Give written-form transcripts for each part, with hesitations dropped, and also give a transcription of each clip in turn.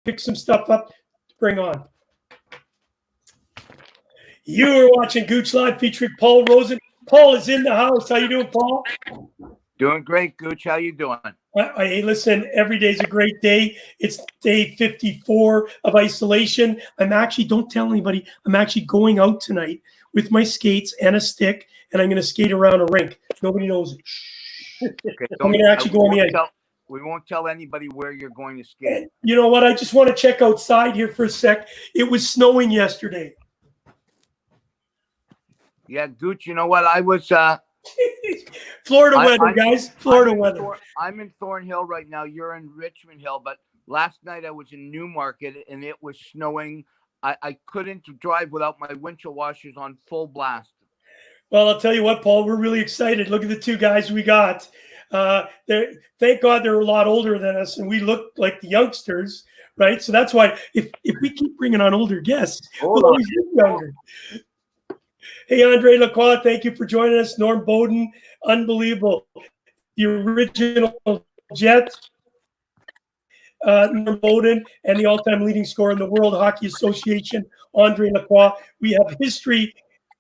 pick some stuff up to bring on. You are watching Gooch Live featuring Paul Rosen. Paul is in the house. How you doing, Paul? Doing great, Gooch. How you doing? Hey, listen, every day's a great day. It's day 54 of isolation. I'm actually, don't tell anybody, I'm actually going out tonight with my skates and a stick, and I'm going to skate around a rink. Nobody knows it. Okay, I'm going to actually go on the ice. We won't tell anybody where you're going to skate. You know what? I just want to check outside here for a sec. It was snowing yesterday. Yeah, Gooch, you know what? I was Florida weather, guys. Florida weather. I'm in Thornhill right now. You're in Richmond Hill, but last night I was in Newmarket and it was snowing. I couldn't drive without my windshield washers on full blast. Well, I'll tell you what, Paul, we're really excited. Look at the two guys we got. Thank God they're a lot older than us, and we look like the youngsters, right? So that's why if we keep bringing on older guests, we'll always get younger. Hey, Andre Lacroix, thank you for joining us. Norm Bowden, unbelievable. The original Jets, Norm Bowden, and the all-time leading scorer in the World Hockey Association, Andre Lacroix. We have history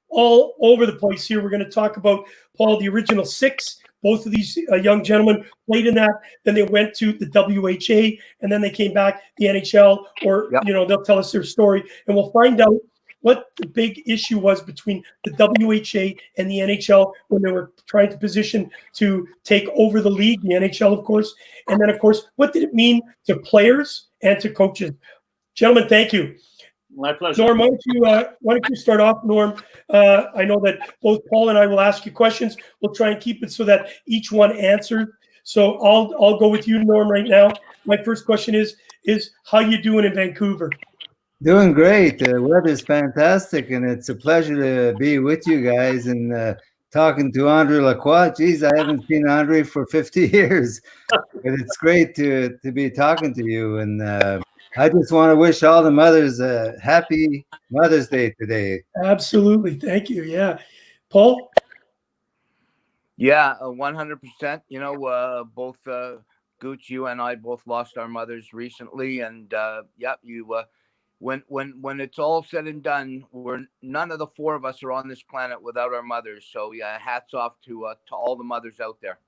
all over the place here. We're going to talk about, Paul, the original six. Both of these young gentlemen played in that. Then they went to the WHA, and then they came back, the NHL, or, they'll tell us their story, and we'll find out what the big issue was between the WHA and the NHL when they were trying to position to take over the league, the NHL, of course. And then, of course, what did it mean to players and to coaches? Gentlemen, thank you. My pleasure. Norm, why don't you start off, Norm? I know that both Paul and I will ask you questions. We'll try and keep it so that each one answers. So I'll go with you, Norm, right now. My first question is how you doing in Vancouver? Doing great. The weather's fantastic, and it's a pleasure to be with you guys and talking to Andre Lacroix. Geez, I haven't seen Andre for 50 years, but it's great to be talking to you. And I just want to wish all the mothers a happy Mother's Day today. Absolutely. Thank you. Yeah. Paul? Yeah, 100%. You know, both Gooch, you and I both lost our mothers recently. And when it's all said and done, none of the four of us are on this planet without our mothers. So yeah, hats off to all the mothers out there.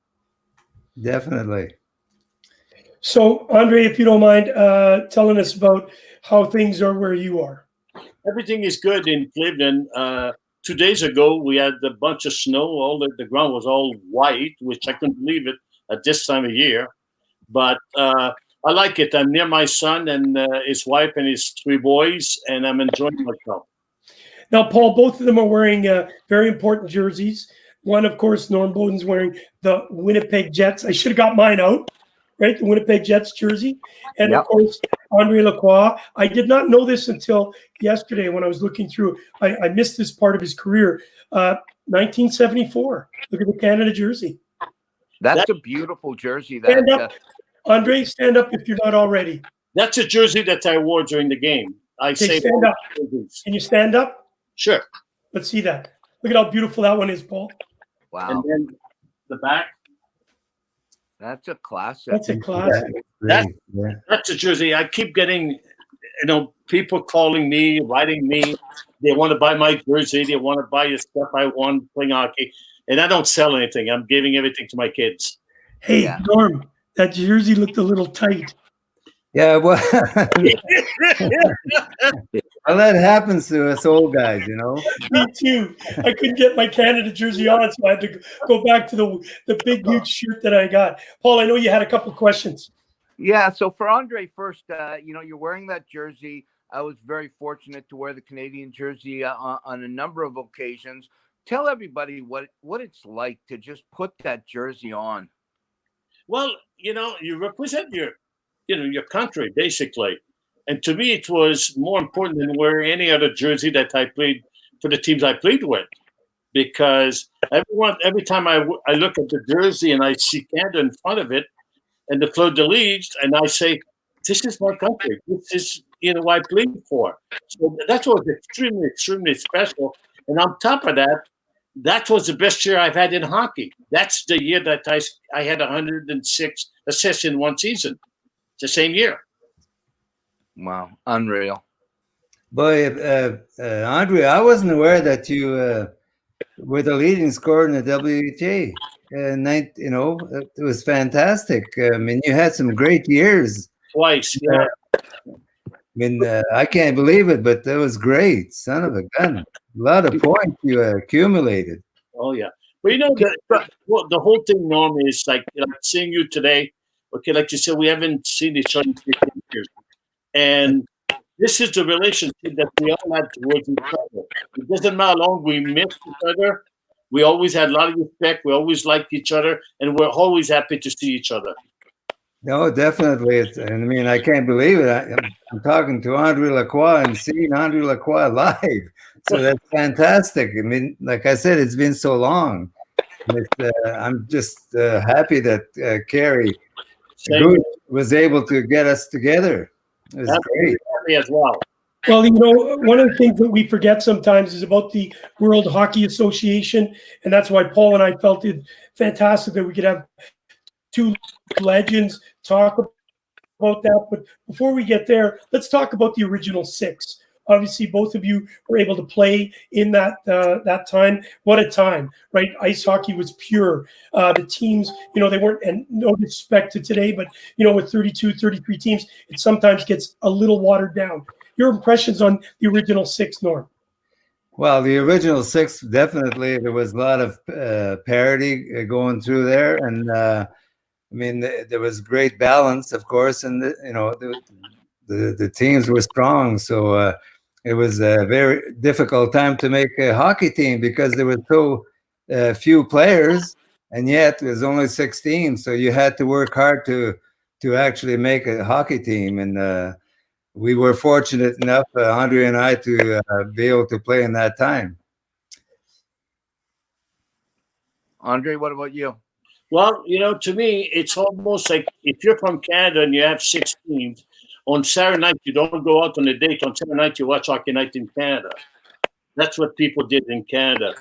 Definitely. So Andre, if you don't mind telling us about how things are where you are. Everything is good in Cleveland. 2 days ago, we had a bunch of snow. The ground was all white, which I couldn't believe it at this time of year. But I like it. I'm near my son and his wife and his three boys, and I'm enjoying myself. Now, Paul, both of them are wearing very important jerseys. One, of course, Norm Bowden's wearing the Winnipeg Jets. I should have got mine out, right? The Winnipeg Jets jersey. And, Of course, Andre Lacroix. I did not know this until yesterday when I was looking through. I missed this part of his career. 1974. Look at the Canada jersey. That's a beautiful jersey. Stand up. Andre, stand up if you're not already. That's a jersey that I wore during the game. Stand up. Can you stand up? Sure. Let's see that. Look at how beautiful that one is, Paul. Wow. And then the back. That's a classic. That's a classic. That's a jersey. I keep getting, people calling me, writing me. They want to buy my jersey. They want to buy the stuff I want playing hockey. And I don't sell anything. I'm giving everything to my kids. Hey, Norm, that jersey looked a little tight. Yeah, well, that happens to us old guys, Me too. I couldn't get my Canada jersey on, so I had to go back to the big, huge shirt that I got. Paul, I know you had a couple questions. Yeah, so for Andre first, you're wearing that jersey. I was very fortunate to wear the Canadian jersey on a number of occasions. Tell everybody what it's like to just put that jersey on. Well, you represent your country, basically. And to me, it was more important than wearing any other jersey that I played for the teams I played with. Because every time I look at the jersey and I see Canada in front of it and the Fleur de Lis, and I say, this is my country. This is, what I played for. So that was extremely, extremely special. And on top of that, that was the best year I've had in hockey. That's the year that I had 106 assists in one season. It's the same year. Wow, unreal. Boy, Andre, I wasn't aware that you were the leading scorer in the WHA. It was fantastic. I mean, you had some great years. Twice, yeah. I mean, I can't believe it, but that was great. Son of a gun. A lot of points you accumulated. Oh yeah. But the whole thing, Norm, is like seeing you today. Okay, like you said, we haven't seen each other in 15 years, and this is the relationship that we all had towards each other. It doesn't matter how long we missed each other. We always had a lot of respect. We always liked each other, and we're always happy to see each other. No, definitely. I mean, I can't believe it. I'm talking to Andre Lacroix and seeing Andre Lacroix live. So that's fantastic. I mean, like I said, it's been so long. I'm just happy that Kerry was able to get us together. It was great. Happy as well. Well, you know, one of the things that we forget sometimes is about the World Hockey Association, and that's why Paul and I felt it fantastic that we could have two legends talk about that. But before we get there, let's talk about the original six. Obviously, both of you were able to play in that time. What a time, right? Ice hockey was pure. The teams, you know, they weren't, and no disrespect to today, but, you know, with 32, 33 teams, it sometimes gets a little watered down. Your impressions on the original six, Norm? Well, the original six, definitely, there was a lot of parity going through there. And, I mean, there was great balance, of course, and, the teams were strong. So it was a very difficult time to make a hockey team because there were so few players, and yet there's only 6 teams. So you had to work hard to actually make a hockey team. And we were fortunate enough, Andre and I, to be able to play in that time. Andre, what about you? Well, you know, to me, it's almost like if you're from Canada and you have 6 teams, on Saturday night, you don't go out on a date. On Saturday night, you watch Hockey Night in Canada. That's what people did in Canada.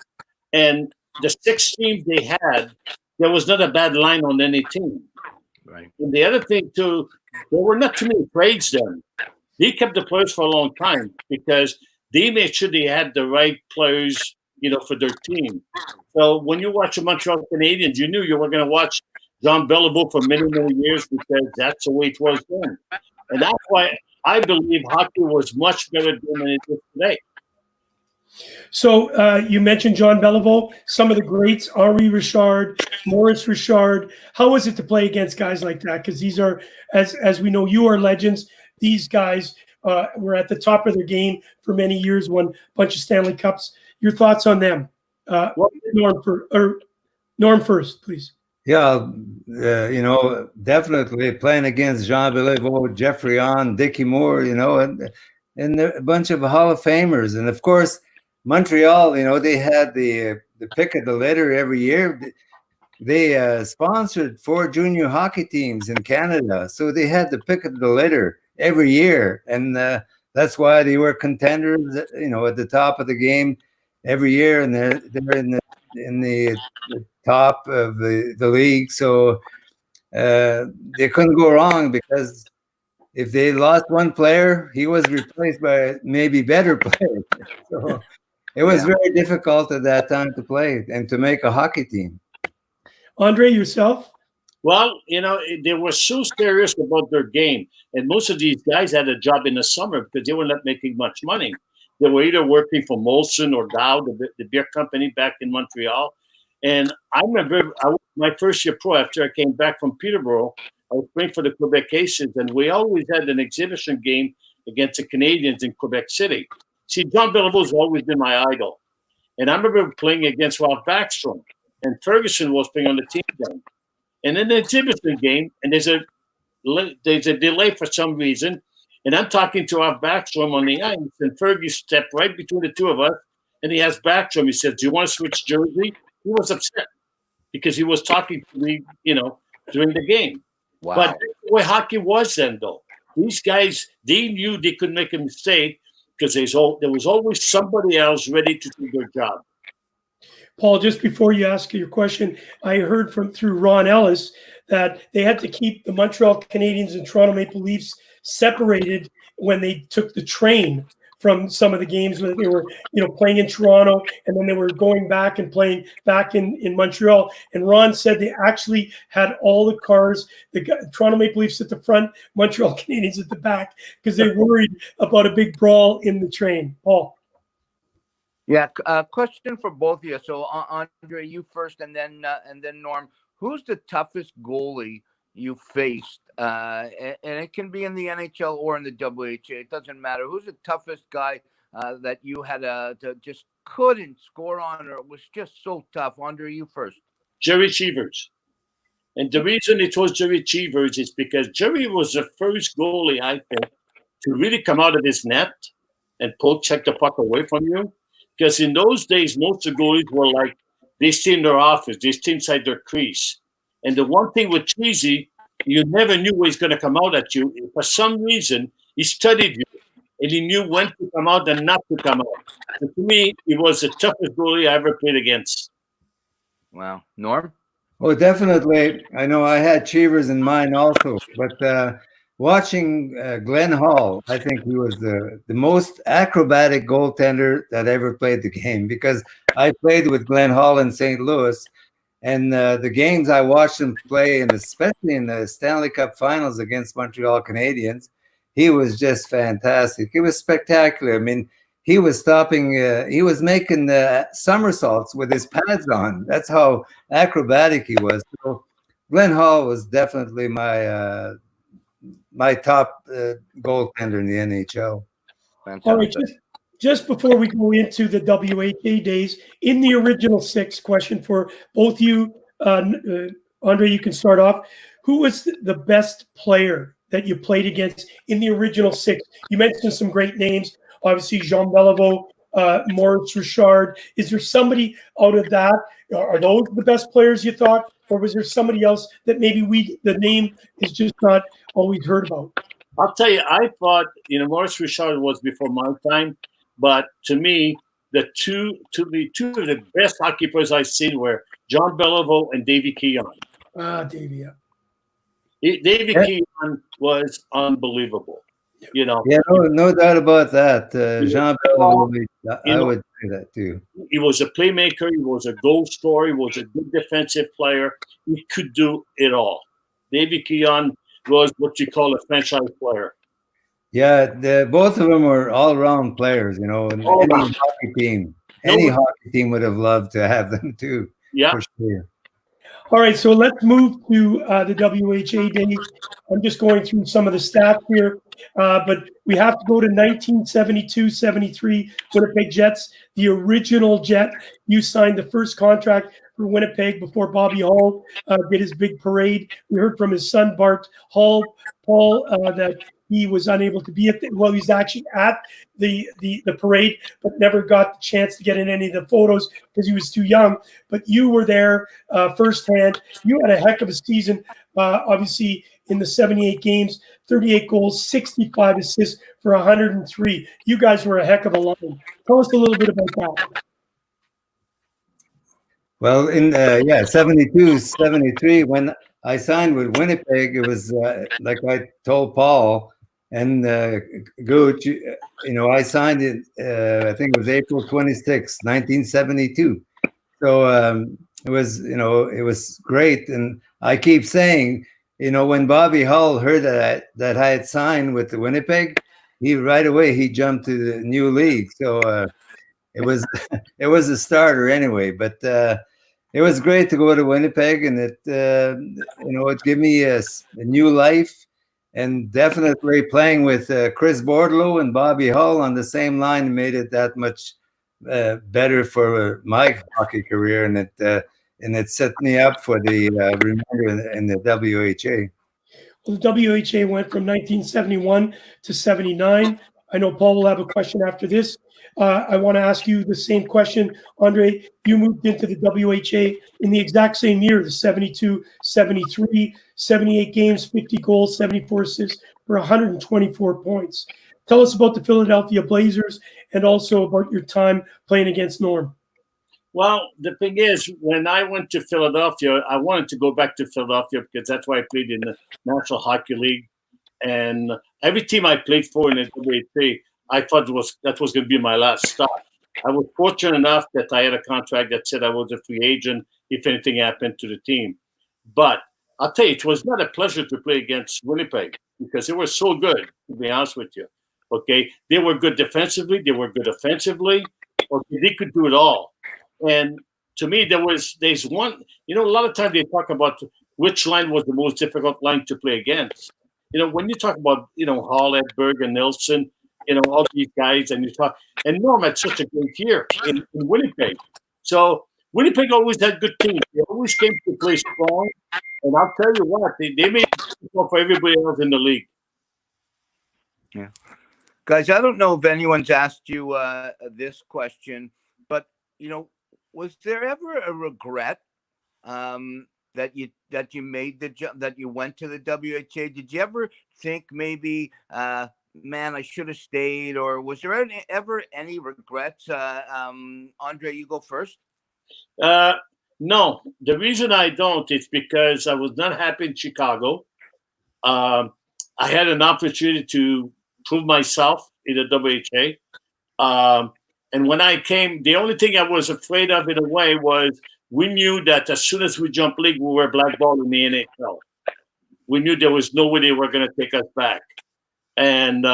And the 6 teams they had, there was not a bad line on any team. Right. And the other thing, too, there were not too many trades then. They kept the players for a long time because they made sure they had the right players, you know, for their team. So when you watch the Montreal Canadiens, you knew you were going to watch John Beliveau for many, many years because that's the way it was then. And that's why I believe hockey was much better than it is today. So you mentioned John Beliveau, some of the greats, Henri Richard, Maurice Richard. How was it to play against guys like that? Because these are, as we know, you are legends. These guys were at the top of their game for many years, won a bunch of Stanley Cups. Your thoughts on them? Norm first, please. Yeah, definitely playing against Jean Beliveau, Jeffrey Hahn, Dickie Moore, and a bunch of Hall of Famers. And of course, Montreal, they had the pick of the litter every year. They sponsored 4 junior hockey teams in Canada. So they had the pick of the litter every year. And that's why they were contenders, at the top of the game every year. And they're in the top of the league. So they couldn't go wrong because if they lost one player, he was replaced by maybe better players. So it was very difficult at that time to play and to make a hockey team. Andre, yourself? Well, they were so serious about their game. And most of these guys had a job in the summer because they were not making much money. They were either working for Molson or Dow, the beer company back in Montreal. And I remember my first year pro, after I came back from Peterborough, I was playing for the Quebec Aces, and we always had an exhibition game against the Canadians in Quebec City. See, John Belleville's always been my idol. And I remember playing against Ralph Backstrom, and Ferguson was playing on the team then. And in the exhibition game, and there's a delay for some reason, and I'm talking to Ralph Backstrom on the ice, and Fergie stepped right between the two of us, and he asked Backstrom, he said, "Do you want to switch jersey?" He was upset because he was talking to me, during the game. Wow. But that's the way hockey was then, though. These guys, they knew they could make a mistake because there was always somebody else ready to do their job. Paul, just before you ask your question, I heard through Ron Ellis that they had to keep the Montreal Canadiens and Toronto Maple Leafs separated when they took the train from some of the games where they were, playing in Toronto, and then they were going back and playing back in Montreal. And Ron said they actually had all the cars, Toronto Maple Leafs at the front, Montreal Canadiens at the back, because they worried about a big brawl in the train. Paul. Yeah, question for both of you. So, Andre, you first, and then Norm. Who's the toughest goalie you faced? And it can be in the NHL or in the WHA. It doesn't matter. Who's the toughest guy that you had to just couldn't score on, or it was just so tough? Andre, you first. Jerry Cheevers. And the reason it was Jerry Cheevers is because Jerry was the first goalie, I think, to really come out of his net and check the puck away from you. Because in those days, most of the goalies were like, they stay in their office, they stay inside their crease. And the one thing with Cheesy, you never knew where he's going to come out at you. For some reason, he studied you, and he knew when to come out and not to come out. And to me, he was the toughest goalie I ever played against. Wow. Norm? Oh, definitely. I know I had Cheevers in mind also, but watching Glenn Hall, I think he was the most acrobatic goaltender that ever played the game, because I played with Glenn Hall in St. Louis, and the games I watched him play, and especially in the Stanley Cup Finals against Montreal Canadiens, he was just fantastic. It was spectacular. I mean, he was stopping, he was making somersaults with his pads on. That's how acrobatic he was. So Glenn Hall was definitely my top goaltender in the NHL. Fantastic. All right, just before we go into the WHA days, in the original six, question for both you, Andre, you can start off. Who was the best player that you played against in the original six? You mentioned some great names, obviously Jean Beliveau, Maurice Richard. Is there somebody out of that? Are those the best players you thought? Or was there somebody else that maybe the name is just not always heard about? I'll tell you, I thought, Maurice Richard was before my time, but to me, the two of the best hockey players I've seen were John Beliveau and Davy Keon. Davy, Yeah. Davy Keon was unbelievable. Yeah, no doubt about that. Jean Beliveau, I would say that too. He was a playmaker. He was a goal scorer. He was a good defensive player. He could do it all. Davy Keon was what you call a franchise player. Yeah, both of them were all-around players. And any hockey team would have loved to have them too. Yeah, for sure. All right, so let's move to the WHA days. I'm just going through some of the stats here, but we have to go to 1972-73 Winnipeg Jets, the original Jet. You signed the first contract for Winnipeg before Bobby Hull did his big parade. We heard from his son, Bart Hull, Paul, that he was unable to be he's actually at the parade, but never got the chance to get in any of the photos because he was too young. But you were there firsthand. You had a heck of a season, obviously, in the 78 games, 38 goals, 65 assists for 103. You guys were a heck of a line. Tell us a little bit about that. Well, in 72, 73, when I signed with Winnipeg, it was like I told Paul and Gooch, I signed it, I think it was April 26, 1972. So it was great. And I keep saying, when Bobby Hull heard that I had signed with the Winnipeg, right away he jumped to the new league. So it was a starter anyway, but it was great to go to Winnipeg, and it gave me a new life, and definitely playing with Chris Bordelot and Bobby Hull on the same line made it that much better for my hockey career, and it set me up for the remainder in the WHA. Well, the WHA went from 1971 to 79. I know Paul will have a question after this. I want to ask you the same question. Andre, you moved into the WHA in the exact same year, the 72-73, 78 games, 50 goals, 74 assists for 124 points. Tell us about the Philadelphia Blazers and also about your time playing against Norm. Well, the thing is, when I went to Philadelphia, I wanted to go back to Philadelphia because that's why I played in the National Hockey League. And every team I played for in the WHA, I thought that was going to be my last stop. I was fortunate enough that I had a contract that said I was a free agent if anything happened to the team. But I'll tell you, it was not a pleasure to play against Winnipeg because they were so good, to be honest with you. Okay, they were good defensively, they were good offensively. Okay, they could do it all. And to me, there's one. A lot of times they talk about which line was the most difficult line to play against. When you talk about Hall, Edberg, and Nelson, all these guys, and you talk, and Norm had such a great year in Winnipeg. So Winnipeg always had good teams. They always came to play strong. And I'll tell you what, they made it difficult for everybody else in the league. Yeah. Guys, I don't know if anyone's asked you this question, but was there ever a regret that you made the jump, that you went to the WHA? Did you ever think maybe, man, I should have stayed, or was there ever any regrets? Andre, you go first. No, the reason I don't is because I was not happy in Chicago. I had an opportunity to prove myself in the WHA. And when I came, the only thing I was afraid of in a way was we knew that as soon as we jumped league, we were blackballed in the NHL. We knew there was no way they were going to take us back. And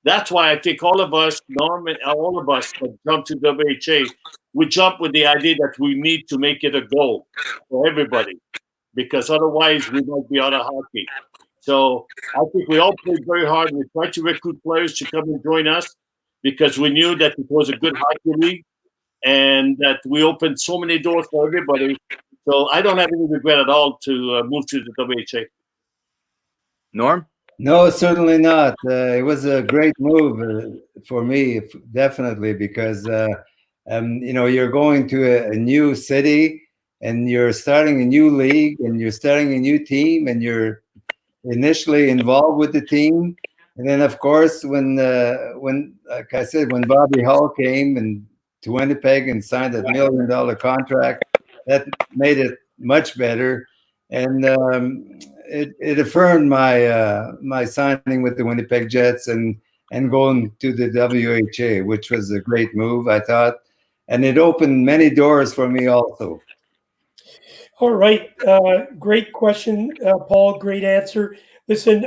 that's why I think all of us, Norm and all of us that jumped to WHA, we jump with the idea that we need to make it a goal for everybody, because otherwise we might be out of hockey. So I think we all played very hard. We tried to recruit players to come and join us because we knew that it was a good hockey league and that we opened so many doors for everybody. So I don't have any regret at all to move to the WHA. Norm? No, certainly not. It was a great move for me, definitely, because you're going to a new city and you're starting a new league and you're starting a new team and you're initially involved with the team. And then, of course, when like I said, when Bobby Hull came to Winnipeg and signed a $1 million contract, that made it much better. And it affirmed my signing with the Winnipeg Jets and going to the WHA, which was a great move, I thought. And it opened many doors for me also. All right. Great question, Paul. Great answer. Listen,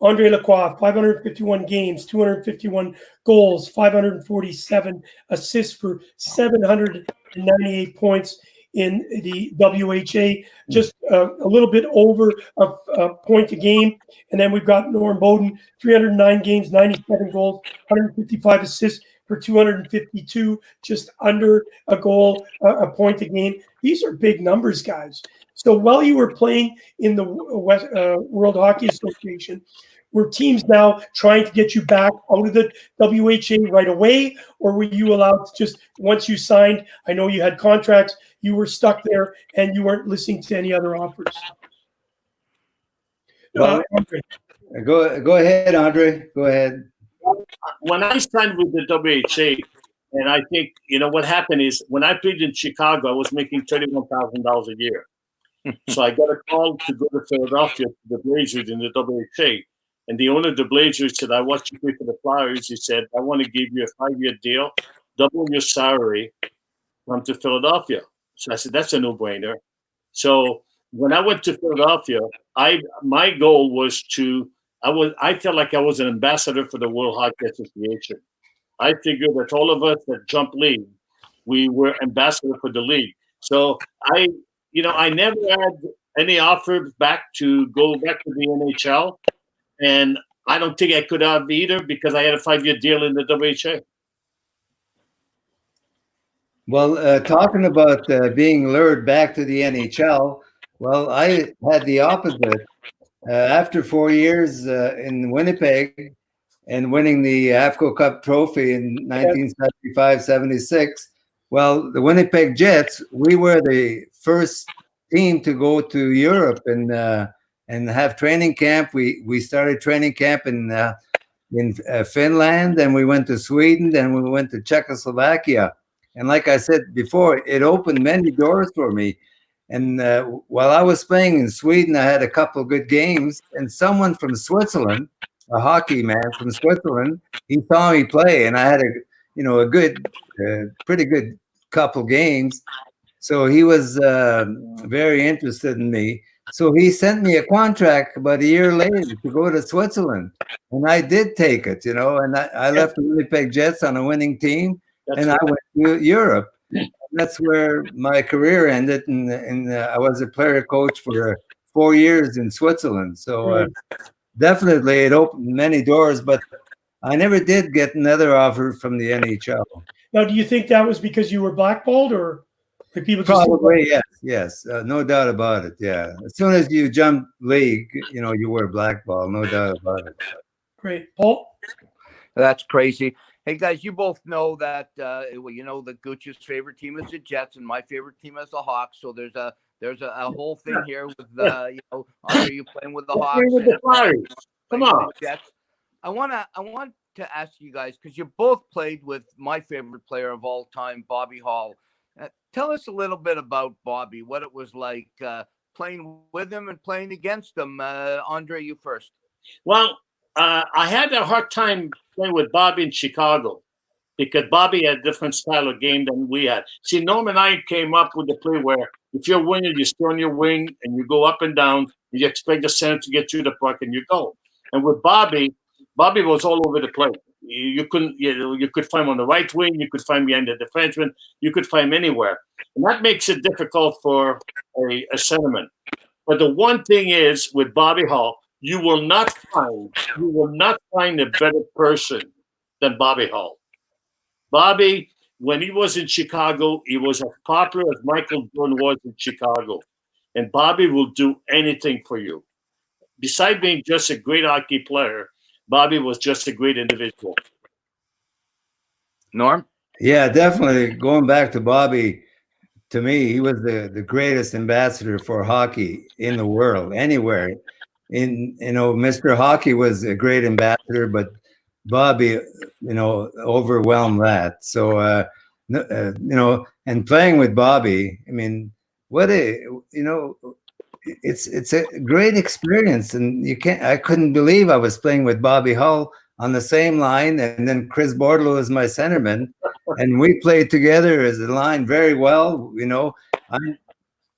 Andre Lacroix, 551 games, 251 goals, 547 assists for 798 points in the WHA, just a little bit over a point a game. And then we've got Norm Bowden, 309 games, 97 goals, 155 assists for 252, just under a goal, a point a game. These are big numbers, guys. So while you were playing in the World Hockey Association, were teams now trying to get you back out of the WHA right away? Or were you allowed to just, once you signed, I know you had contracts, you were stuck there and you weren't listening to any other offers? Well, go ahead, Andre. Go ahead. When I signed with the WHA, and I think, what happened is when I played in Chicago, I was making $31,000 a year. So I got a call to go to Philadelphia to the Blazers in the WHA. And the owner of the Blazers said, I watched you play for the Flyers. He said, I want to give you a 5-year deal, double your salary, come to Philadelphia. So I said, that's a no-brainer. So when I went to Philadelphia, my goal was I felt like I was an ambassador for the World Hockey Association. I figured that all of us that jumped league, we were ambassador for the league. So I never had any offer back to go back to the NHL. And I don't think I could have either because I had a 5-year deal in the WHA. Well, talking about being lured back to the NHL, well, I had the opposite. After 4 years in Winnipeg and winning the AFCO Cup trophy in 1975-76, well, the Winnipeg Jets, we were the first team to go to Europe and have training camp. We started training camp in Finland, and we went to Sweden, and we went to Czechoslovakia. And like I said before, it opened many doors for me. And while I was playing in Sweden, I had a couple of good games, and someone from Switzerland a hockey man from Switzerland. He saw me play, and I had a good, pretty good couple games. So he was very interested in me. So he sent me a contract about a year later to go to Switzerland. And I did take it, and I left the Winnipeg Jets on a winning team, and I went to Europe. That's where my career ended. And I was a player coach for 4 years in Switzerland. So definitely it opened many doors, but I never did get another offer from the NHL. Now, do you think that was because you were blackballed, or like people just probably yes, no doubt about it. Yeah, as soon as you jump league, you were blackballed, no doubt about it. Great, Paul. That's crazy. Hey guys, you both know that the Gouche's favorite team is the Jets, and my favorite team is the Hawks. So there's a whole thing here with Andre, you playing with the Hawks, with the Flyers. Come on, the Jets. I want to ask you guys, because you both played with my favorite player of all time, Bobby Hull. Tell us a little bit about Bobby, what it was like playing with him and playing against him. Andre, you first. Well, I had a hard time playing with Bobby in Chicago because Bobby had a different style of game than we had. See, Norm and I came up with the play where if you're winning, you stay on your wing and you go up and down, and you expect the center to get you the puck and you go. And with Bobby was all over the place. You could find him on the right wing, you could find him behind the defenseman, you could find him anywhere. And that makes it difficult for a centerman. But the one thing is with Bobby Hull, you will not find a better person than Bobby Hull. Bobby, when he was in Chicago, he was as popular as Michael Jordan was in Chicago. And Bobby will do anything for you. Besides being just a great hockey player, Bobby was just a great individual. Norm? Yeah, definitely. Going back to Bobby, to me, he was the greatest ambassador for hockey in the world, anywhere. Mr. Hockey was a great ambassador, but Bobby, overwhelmed that. So, and playing with Bobby, I mean, it's a great experience, and I couldn't believe I was playing with Bobby Hull on the same line, and then Chris Bordelot is my centerman, and we played together as a line very well.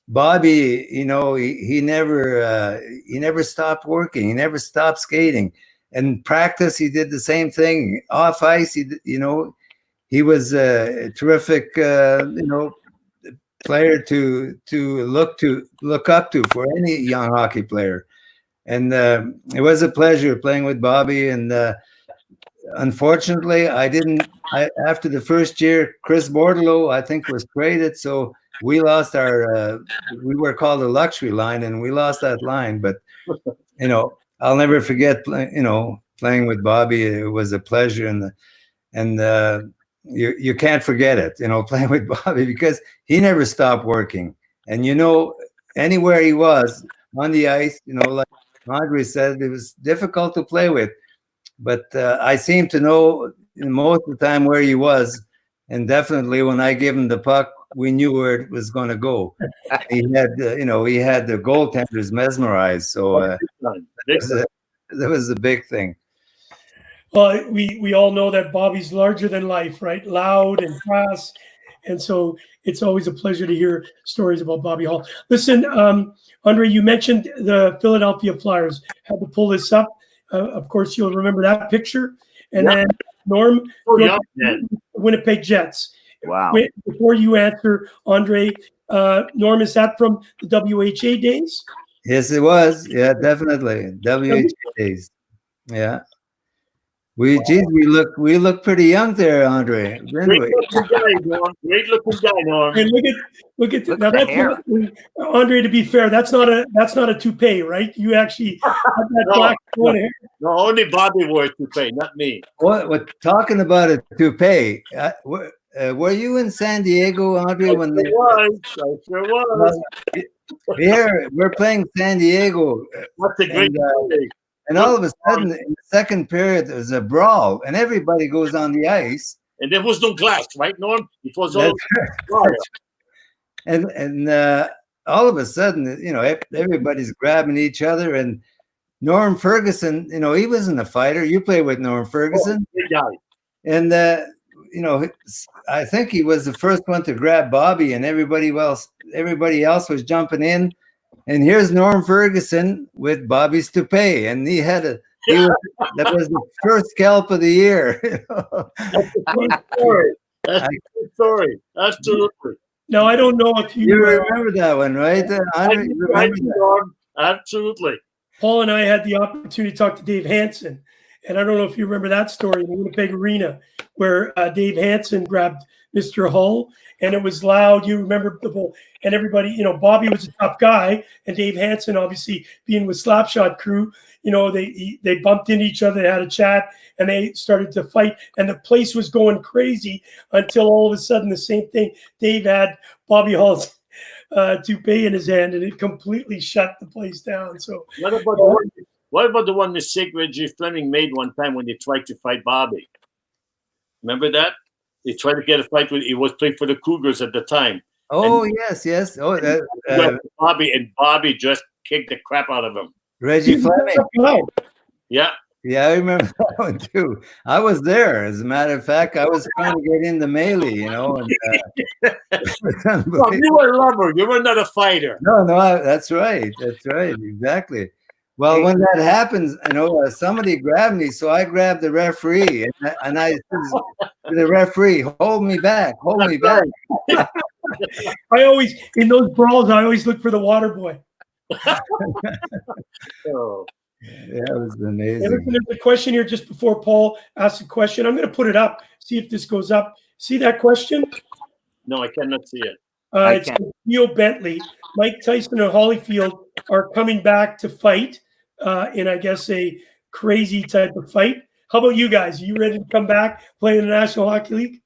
Bobby, he never stopped working. He never stopped skating. And practice, he did the same thing. Off ice, he was a terrific, player to look up to for any young hockey player. And it was a pleasure playing with Bobby. And unfortunately, after the first year, Chris Bordelot, I think, was traded. So we lost we were called a luxury line, and we lost that line. But, I'll never forget, playing with Bobby. It was a pleasure. And you can't forget it, playing with Bobby, because he never stopped working. And, anywhere he was on the ice, like Andre said, it was difficult to play with. But I seem to know most of the time where he was. And definitely when I gave him the puck, we knew where it was going to go. He had, he had the goaltenders mesmerized. So that was a big thing. Well, we all know that Bobby's larger than life, right? Loud and fast. And so it's always a pleasure to hear stories about Bobby Hull. Listen, Andre, you mentioned the Philadelphia Flyers. Had to pull this up. Of course, you'll remember that picture. And then Norm, Winnipeg Jets. Wow. Before you answer, Andre, Norm, is that from the WHA days? Yes, it was. Yeah, definitely. WHA days. Yeah. We look pretty young there, Andre. Great looking guy, Norm. Great looking guy, Norm. And look at now. That's not, Andre. To be fair, that's not a toupee, right? You actually have that black hair. No, only Bobby wore a toupee, not me. What talking about a toupee? Were you in San Diego, Andre? I sure was. Here we're playing San Diego. What's a great day. And all of a sudden, in the second period, there's a brawl, and everybody goes on the ice. And there was no glass, right, Norm? It was all. And all of a sudden, everybody's grabbing each other, and Norm Ferguson, he wasn't a fighter. You played with Norm Ferguson. Good guy. And, I think he was the first one to grab Bobby, and everybody else was jumping in. And here's Norm Ferguson with Bobby's toupee. And that was the first scalp of the year. That's a good story. That's a good story. Absolutely. Now, I don't know if You remember that one, right? Andre, you remember that? Absolutely. Paul and I had the opportunity to talk to Dave Hansen, and I don't know if you remember that story in the Winnipeg Arena where Dave Hansen grabbed Mr. Hull, and it was loud. You remember the whole, and everybody, Bobby was a tough guy, and Dave Hansen, obviously being with Slapshot Crew, they bumped into each other, they had a chat, and they started to fight, and the place was going crazy until all of a sudden the same thing. Dave had Bobby Hull's toupee in his hand, and it completely shut the place down. So what about the one mistake Reggie Fleming made one time when he tried to fight Bobby? Remember that? He tried to get a fight he was playing for the Cougars at the time. Oh, yes. Oh, Bobby just kicked the crap out of him. Reggie Fleming. Yeah. Yeah, I remember that one too. I was there. As a matter of fact, I was trying to get into melee, And, well, you were a lover. You were not a fighter. No, that's right. That's right. Exactly. Well, when that happens, somebody grabbed me, so I grabbed the referee, and I said to the referee, "Hold me back, hold me back." In those brawls, I always look for the water boy. Oh. Yeah, it was amazing. There's a question here just before Paul asks a question. I'm going to put it up, see if this goes up. See that question? No, I cannot see it. It's Theo Bentley. Mike Tyson and Holyfield are coming back to fight in, I guess, a crazy type of fight. How about you guys? Are you ready to come back, play in the National Hockey League?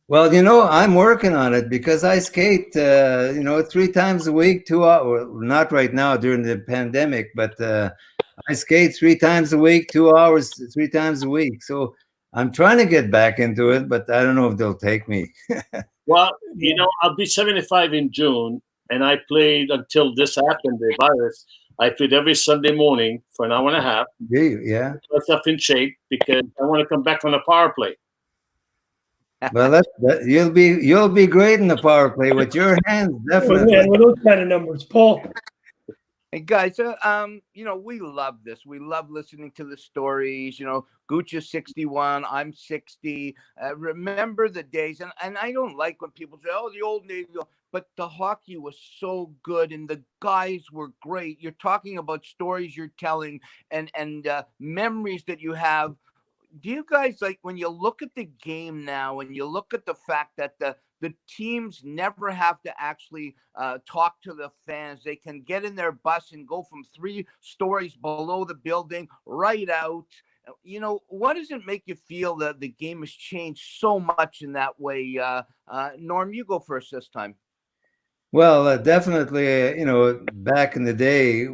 Well, I'm working on it because I skate, 3 times a week, 2 hours. Not right now during the pandemic, but I skate 3 times a week, 2 hours, 3 times a week. So I'm trying to get back into it, but I don't know if they'll take me. Well, I'll be 75 in June, and I played until this happened, the virus. I played every Sunday morning for an hour and a half. Yeah. Get myself in shape because I want to come back on a power play. Well, you'll be great in the power play with your hands, definitely. Yeah, with those kind of numbers, Paul. Hey guys, we love this. We love listening to the stories. Gouche is 61, I'm 60. Remember the days, and I don't like when people say, "Oh, the old days," but the hockey was so good, and the guys were great. You're talking about stories you're telling, and memories that you have. Do you guys, like, when you look at the game now and you look at the fact that the teams never have to actually talk to the fans, they can get in their bus and go from 3 stories below the building right out. What does it make you feel that the game has changed so much in that way? Norm, you go first this time. Well, definitely, back in the day,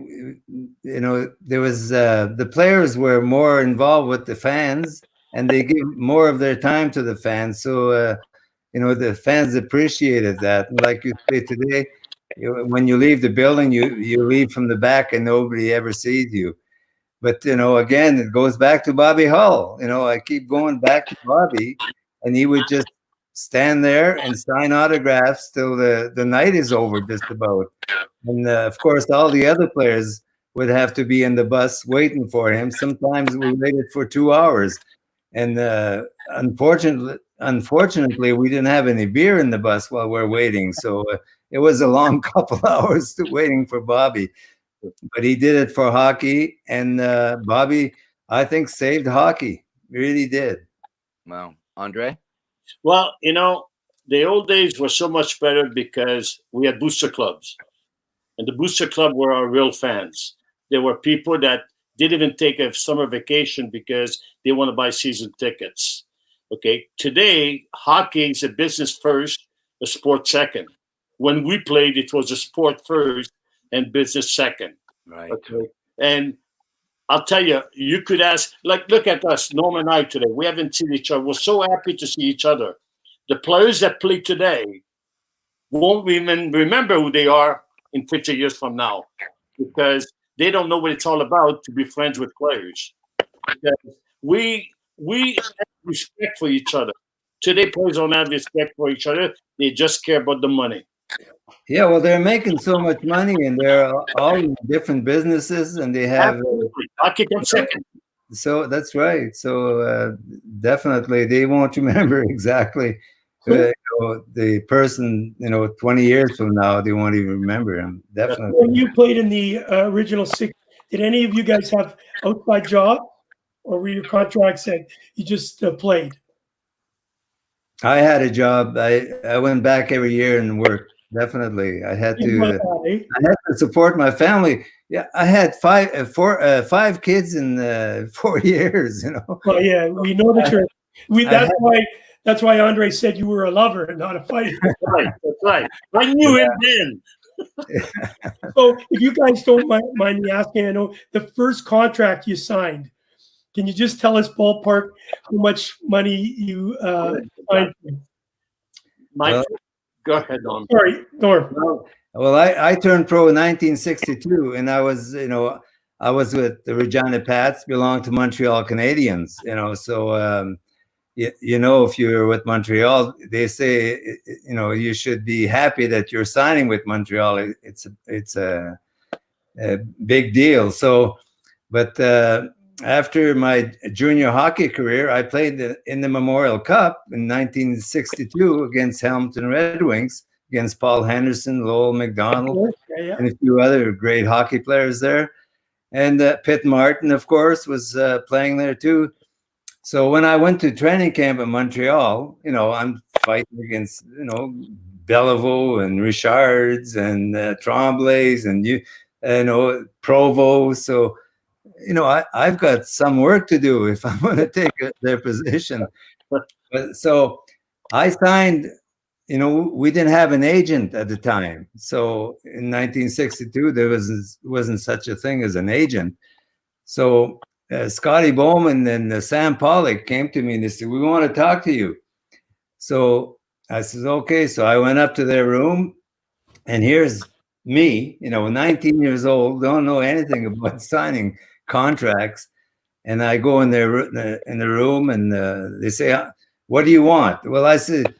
there was the players were more involved with the fans, and they give more of their time to the fans. So, the fans appreciated that. And like you say today, when you leave the building, you leave from the back, and nobody ever sees you. But again, it goes back to Bobby Hull. I keep going back to Bobby, and he would just stand there and sign autographs till the night is over, just about. And of course, all the other players would have to be in the bus waiting for him. Sometimes we waited for 2 hours, and unfortunately, we didn't have any beer in the bus while we're waiting. So it was a long couple hours waiting for Bobby. But he did it for hockey, and Bobby, I think, saved hockey. Really did. Wow, Andre. Well, the old days were so much better because we had booster clubs. And the booster club were our real fans. There were people that didn't even take a summer vacation because they want to buy season tickets. Okay, today, hockey is a business first, a sport second. When we played, it was a sport first and business second. Right. Okay. And I'll tell you, you could ask, look at us, Norm and I today. We haven't seen each other. We're so happy to see each other. The players that play today won't even remember who they are in 50 years from now because they don't know what it's all about to be friends with players. Because we have respect for each other. Today, players don't have respect for each other. They just care about the money. Yeah, well, they're making so much money, and they're all in different businesses, and they have. Absolutely. Hockey comes second. So that's right. So definitely, they won't remember exactly the person. 20 years from now, they won't even remember him. Definitely. When you played in the original six, did any of you guys have outside jobs, or were your contracts said you just played? I had a job. I went back every year and worked. Definitely, I had to. I had to support my family. Yeah, I had five kids in 4 years. Well, yeah, we know that you're. That's why Andre said you were a lover and not a fighter. That's right. I knew it then. So, if you guys don't mind me asking, I know the first contract you signed. Can you just tell us ballpark how much money you signed? Go ahead, Norm. Sorry, Norm. Well, I turned pro in 1962, and I was with the Regina Pats, belonged to Montreal Canadiens. So if you're with Montreal, they say you should be happy that you're signing with Montreal. It's a big deal. So, but after my junior hockey career, I played in the Memorial Cup in 1962 against Hamilton Red Wings, against Paul Henderson, Lowell McDonald, and a few other great hockey players there. And Pitt Martin, of course, was playing there too. So when I went to training camp in Montreal, I'm fighting against, Bellevaux and Richards and Tremblays and Provo. So, I've got some work to do if I'm going to take their position. So I signed, we didn't have an agent at the time. So in 1962, there wasn't such a thing as an agent. So Scotty Bowman and Sam Pollock came to me and they said, "We want to talk to you." So I said, "Okay." So I went up to their room, and here's me, 19 years old, don't know anything about signing contracts. And I go in the room, and they say, "What do you want?" Well, I said,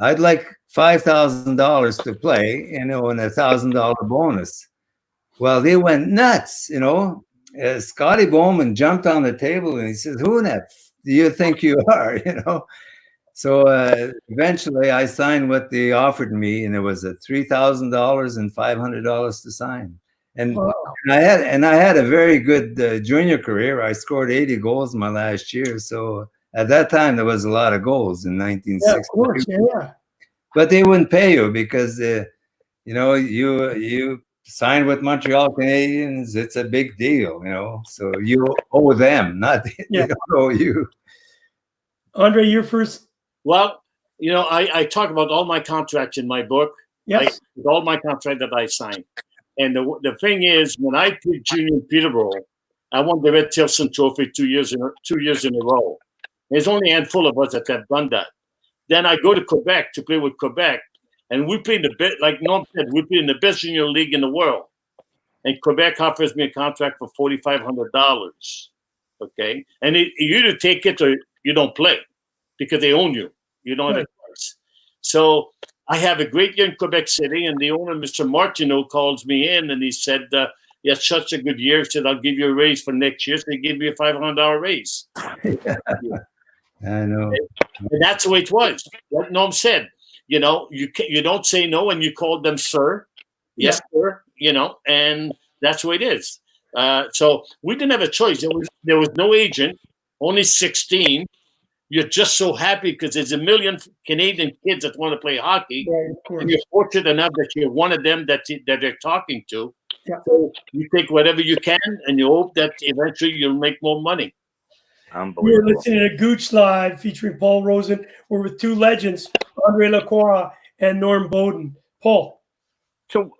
"I'd like $5,000 to play, and $1,000 bonus." Well, they went nuts, Scotty Bowman jumped on the table and he said, "Who do you think you are?" So eventually I signed what they offered me, and it was $3,000 and $500 to sign. And, wow. and I had a very good junior career. I scored 80 goals my last year. So at that time there was a lot of goals in 1960. Yeah, of course, yeah. But they wouldn't pay you because you signed with Montreal Canadiens. It's a big deal, So you owe them, not they don't owe you. Andre, your first. Well, I talk about all my contracts in my book. Yes. All my contracts that I signed. And the thing is, when I played junior in Peterborough, I won the Red Tilson Trophy 2 years in a row. There's only a handful of us that have done that. Then I go to Quebec to play with Quebec, and we played like Norm said, we played in the best junior league in the world. And Quebec offers me a contract for $4,500. Okay, and you either take it or you don't play because they own you. You don't have a choice. So I have a great year in Quebec City, and the owner, Mr. Martineau, calls me in, and he said, "You had such a good year." He said, "I'll give you a raise for next year." So they gave me a $500 raise. I know. And that's the way it was. Like Norm said, you don't say no, and you call them sir. Yes, sir. And that's the way it is. So we didn't have a choice. There was no agent, only 16. You're just so happy because there's a million Canadian kids that want to play hockey. And you're fortunate enough that you're one of them that they're talking to. Yeah. So you take whatever you can, and you hope that eventually you'll make more money. You're listening to Gooch Live featuring Paul Rosen. We're with two legends, Andre Lacroix and Norm Bowden. Paul. So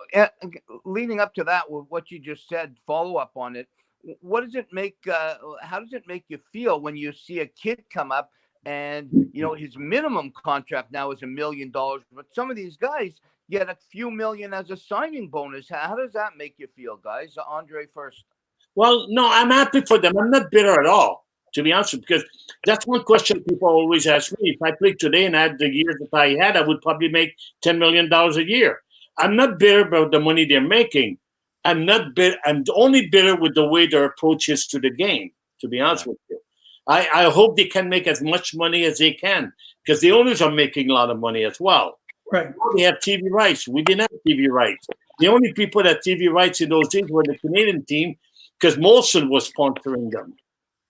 leading up to that, with what you just said, follow up on it. What does it make? How does it make you feel when you see a kid come up and his minimum contract now is $1 million? But some of these guys, get a few million as a signing bonus. How does that make you feel, guys? Andre first. Well, no, I'm happy for them. I'm not bitter at all, to be honest with you, because that's one question people always ask me. If I played today and had the years that I had, I would probably make $10 million a year. I'm not bitter about the money they're making. I'm not bitter. I'm only bitter with the way their approach is to the game, to be honest with you. I hope they can make as much money as they can, because the owners are making a lot of money as well. Right. They have TV rights. We didn't have TV rights. The only people that had TV rights in those days were the Canadian team, because Molson was sponsoring them.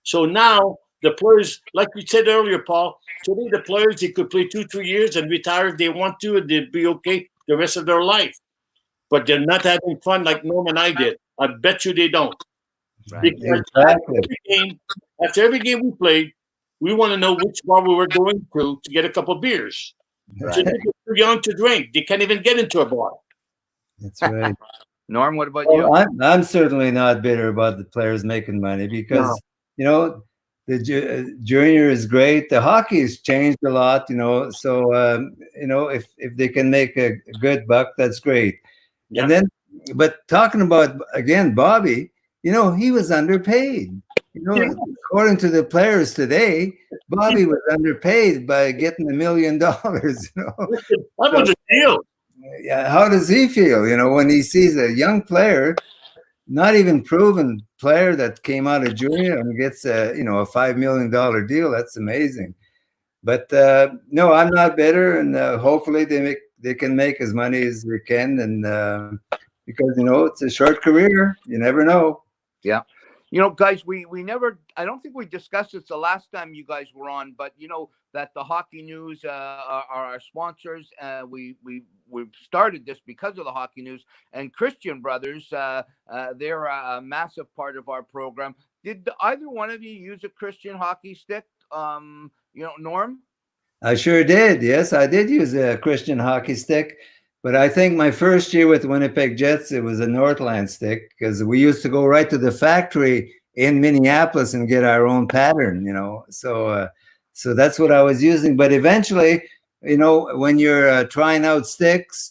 So now the players, like you said earlier, Paul, today the players, they could play 2-3 years and retire if they want to, and they'd be okay the rest of their life. But they're not having fun like Norm and I did. I bet you they don't. Right. Because Exactly. after every game we played, we want to know which bar we were going to get a couple beers. Right. So they're too young to drink. They can't even get into a bar. That's right. Norm, what about Well, you? I'm certainly not bitter about the players making money because, No. you know, the junior is great. The hockey has changed a lot, you know. So, you know, if they can make a good buck, that's great. Yeah. And then, but talking about, again, Bobby, you know, he was underpaid. You know, Yeah. according to the players today, Bobby was underpaid by getting $1 million, you know. Listen, that was a deal. Yeah, how does he feel, you know, when he sees a young player, not even proven player that came out of junior and gets a, you know, a $5 million deal? That's amazing. But no, I'm not bitter, and hopefully they can make as money as they can, and because, you know, it's a short career, you never know. Yeah. You know, guys, we never, I don't think we discussed this the last time you guys were on, but you know that the Hockey News are our sponsors. We've started this because of the Hockey News, and Christian Brothers, they're a massive part of our program. Did either one of you use a Christian hockey stick? You know, Norm? I sure did. Yes, I did use a Christian hockey stick. But I think my first year with the Winnipeg Jets, it was a Northland stick, because we used to go right to the factory in Minneapolis and get our own pattern, you know. So so that's what I was using. But eventually, you know, when you're trying out sticks,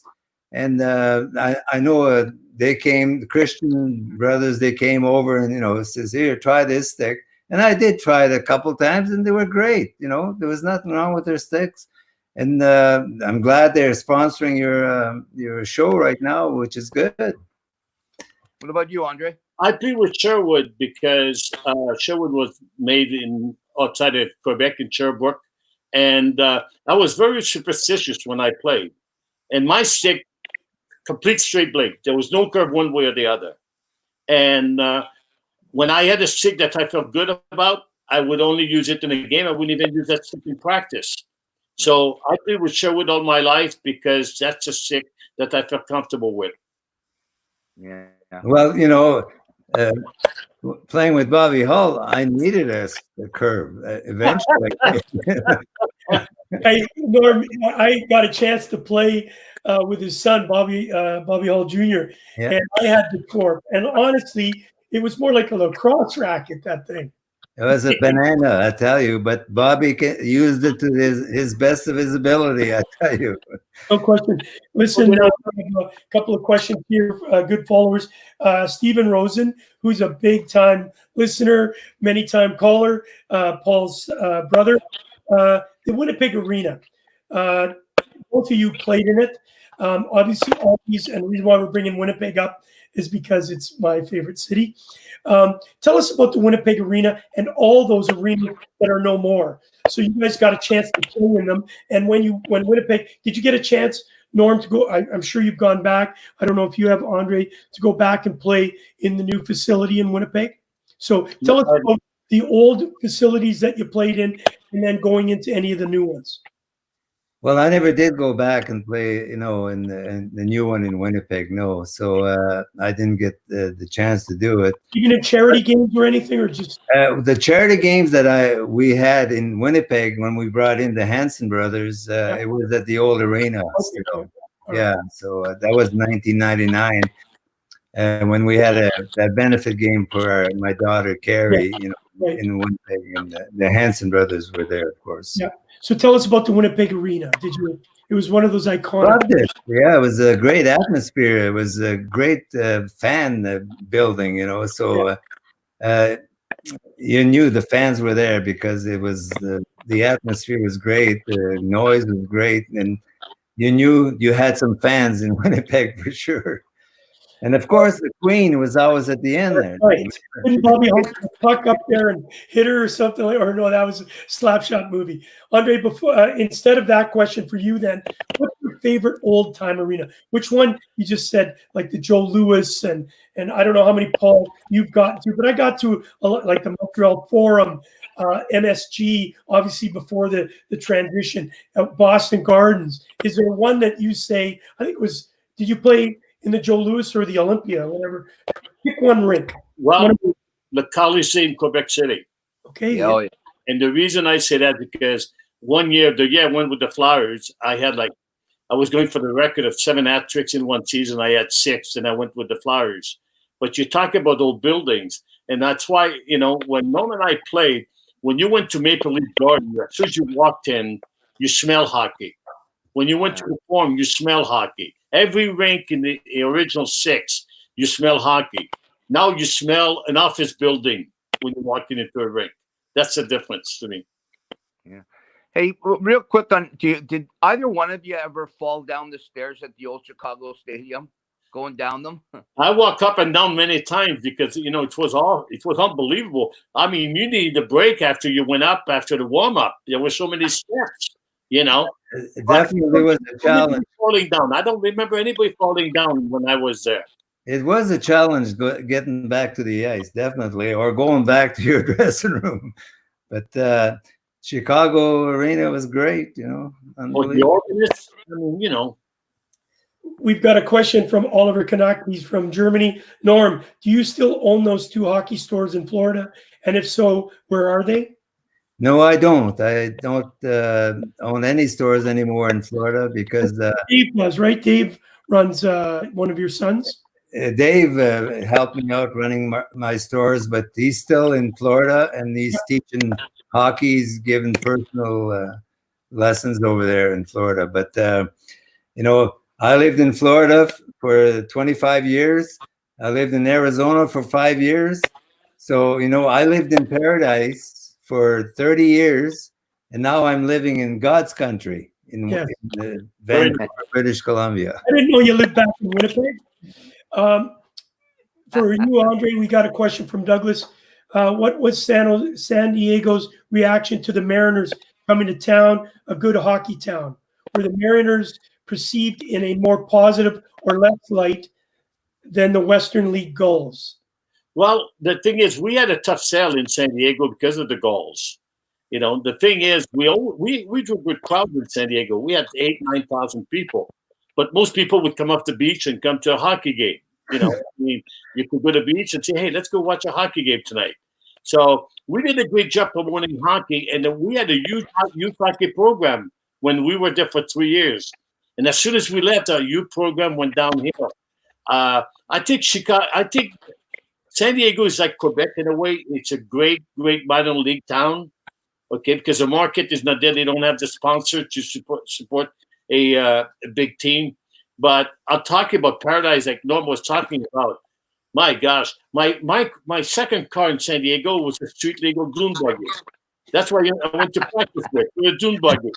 and I know the Christian Brothers, they came over and, you know, says, here, try this stick. And I did try it a couple times, and they were great. You know, there was nothing wrong with their sticks. And I'm glad they're sponsoring your show right now, which is good. What about you, Andre? I played with Sherwood because Sherwood was made outside of Quebec in Sherbrooke, and I was very superstitious when I played. And my stick, complete straight blade. There was no curve one way or the other. And when I had a stick that I felt good about, I would only use it in a game. I wouldn't even use that stick in practice. So I played with Sherwood all my life because that's a stick that I felt comfortable with. Yeah. Well, you know, playing with Bobby Hull, I needed a curve eventually. Hey, Norm, I got a chance to play with his son, Bobby Hull Jr., Yeah. and I had the Corp. And honestly, it was more like a lacrosse racket, that thing. It was a banana, I tell you, but Bobby used it to his best of his ability, I tell you. No question. Listen, a couple of questions here, good followers. Stephen Rosen, who's a big-time listener, many-time caller, Paul's brother. The Winnipeg Arena. Both of you played in it. Obviously, all these, and the reason why we're bringing Winnipeg up is because it's my favorite city. Tell us about the Winnipeg Arena and all those arenas that are no more. So you guys got a chance to play in them. And when Winnipeg, did you get a chance, Norm, to go? I'm sure you've gone back. I don't know if you have, Andre, to go back and play in the new facility in Winnipeg. So tell us about the old facilities that you played in, and then going into any of the new ones. Well, I never did go back and play, you know, in the new one in Winnipeg. No, so I didn't get the chance to do it. Even in charity games or anything, or just the charity games that we had in Winnipeg when we brought in the Hanson brothers, it was at the old arena. Okay. So, yeah, so that was 1999, when we had that benefit game for my daughter Carrie. You know, Right. in Winnipeg, and the Hanson brothers were there, of course. Yeah. So tell us about the Winnipeg Arena. Did you? It was one of those iconic. Loved it. Yeah, it was a great atmosphere. It was a great fan building, you know. So you knew the fans were there because it was the atmosphere was great, the noise was great, and you knew you had some fans in Winnipeg for sure. And of course, the Queen was always at the end there. Right. Didn't Bobby hold the puck up there and hit her or something? Or no, that was a Slapshot movie. Andre, before instead of that question for you, then, what's your favorite old time arena? Which one you just said, like the Joe Louis and I don't know how many, Paul, you've gotten to, but I got to a lot, like the Montreal Forum, MSG, obviously before the transition, Boston Gardens. Is there one that you say? I think it was. Did you play in the Joe Louis or the Olympia, whatever? Pick one rink. Well, the Coliseum, Quebec City. Okay. Yeah, oh, yeah. And the reason I say that because one year, the year I went with the Flyers, I was going for the record of 7 hat tricks in one season. I had 6, and I went with the Flyers. But you talk about old buildings, and that's why, you know, when Norm and I played, when you went to Maple Leaf Garden, as soon as you walked in, you smell hockey. When you went to the Forum, you smell hockey. Every rink in the original 6, you smell hockey. Now you smell an office building when you're walking into a rink. That's the difference to me. Yeah. Hey, real quick on, did either one of you ever fall down the stairs at the old Chicago Stadium, going down them? I walk up and down many times because, you know, it was unbelievable. I mean, you needed a break after you went up after the warm up. There were so many steps, you know. It definitely was a challenge. Falling down. I don't remember anybody falling down when I was there. It was a challenge getting back to the ice, definitely, or going back to your dressing room. But Chicago Arena was great, you know. Well, the organist, I mean, you know. We've got a question from Oliver Canuck. He's from Germany. Norm, do you still own those 2 hockey stores in Florida? And if so, where are they? No, I don't. I don't own any stores anymore in Florida because Dave does, right? Dave runs one of your sons. Dave helped me out running my stores, but he's still in Florida and he's teaching hockey. He's giving personal lessons over there in Florida. But, you know, I lived in Florida for 25 years. I lived in Arizona for 5 years. So, you know, I lived in paradise for 30 years, and now I'm living in God's country in Vancouver, British Columbia. I didn't know you lived back in Winnipeg. For you, Andre, we got a question from Douglas. What was San Diego's reaction to the Mariners coming to town, a good hockey town? Were the Mariners perceived in a more positive or less light than the Western League Gulls? Well, the thing is, we had a tough sell in San Diego because of the Gulls. You know, the thing is, we drew a good crowd in San Diego. We had 8,000-9,000 people, but most people would come off the beach and come to a hockey game. You know, I mean, you could go to the beach and say, "Hey, let's go watch a hockey game tonight." So we did a great job promoting hockey, and then we had a huge youth hockey program when we were there for 3 years. And as soon as we left, our youth program went downhill. I think San Diego is like Quebec in a way. It's a great minor league town, okay, because the market is not there. They don't have the sponsor to support a big team. But I'll talk about Paradise like Norm was talking about. My gosh, my second car in San Diego was a street legal dune buggy. That's why I went to practice with a dune buggy.